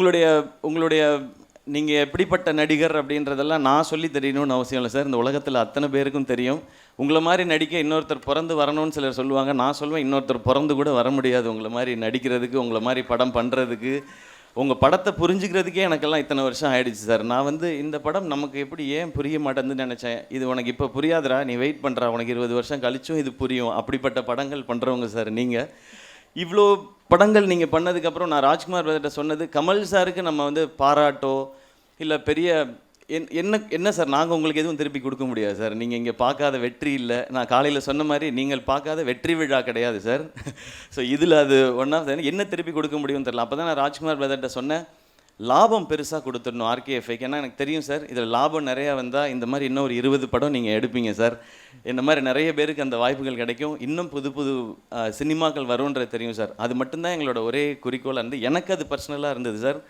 உங்களுடைய உங்களுடைய நீங்கள் எப்படிப்பட்ட நடிகர் அப்படின்றதெல்லாம் நான் சொல்லி தெரியணும்னு அவசியம் இல்லை சார். இந்த உலகத்தில் அத்தனை பேருக்கும் தெரியும். உங்களை மாதிரி நடிக்க இன்னொருத்தர் பிறந்து வரணும்னு சிலர் சொல்லுவாங்க. நான் சொல்லுவேன், இன்னொருத்தர் பிறந்து கூட வர முடியாது உங்களை மாதிரி நடிக்கிறதுக்கு, உங்களை மாதிரி படம் பண்ணுறதுக்கு. உங்கள் படத்தை புரிஞ்சுக்கிறதுக்கே எனக்கெல்லாம் இத்தனை வருஷம் ஆகிடுச்சு சார். நான் வந்து இந்த படம் நமக்கு எப்படி ஏன் புரிய மாட்டேங்குதுன்னு நினச்சேன். இது உனக்கு இப்போ புரியாதுடா, நீ வெயிட் பண்ணுறா, உனக்கு 20 வருஷம் கழிச்சும் இது புரியும். அப்படிப்பட்ட படங்கள் பண்ணுறவங்க சார் நீங்கள். இவ்வளோ படங்கள் நீங்கள் பண்ணதுக்கப்புறம் நான் ராஜ்குமார் பிரதர்கிட்ட சொன்னது, கமல் சாருக்கு நம்ம வந்து பாராட்டோ இல்லை பெரிய என்ன சார், நாங்கள் உங்களுக்கு எதுவும் திருப்பி கொடுக்க முடியாது சார். நீங்கள் இங்கே பார்க்காத வெற்றி இல்லை. நான் காலையில் சொன்ன மாதிரி நீங்கள் பார்க்காத வெற்றி விழா கிடையாது சார். ஸோ இதில் அது ஒன்றா என்ன திருப்பி கொடுக்க முடியும்னு தெரியல. அப்போ தான் நான் ராஜ்குமார் பிரதர்கிட்ட சொன்னேன், லாபம் பெருசாக கொடுத்துடணும் ஆர்கேஎஃப்ஐக்கு. ஏன்னா எனக்கு தெரியும் சார், இதில் லாபம் நிறையா வந்தால் இந்த மாதிரி இன்னும் ஒரு 20 படம் நீங்கள் எடுப்பீங்க சார். இந்த மாதிரி நிறைய பேருக்கு அந்த வாய்ப்புகள் கிடைக்கும். இன்னும் புது புது சினிமாக்கள் வரும்ன்றது தெரியும் சார். அது மட்டும்தான் எங்களோட ஒரே குறிக்கோளாக இருந்து எனக்கு அது பர்சனலாக இருந்தது சார்.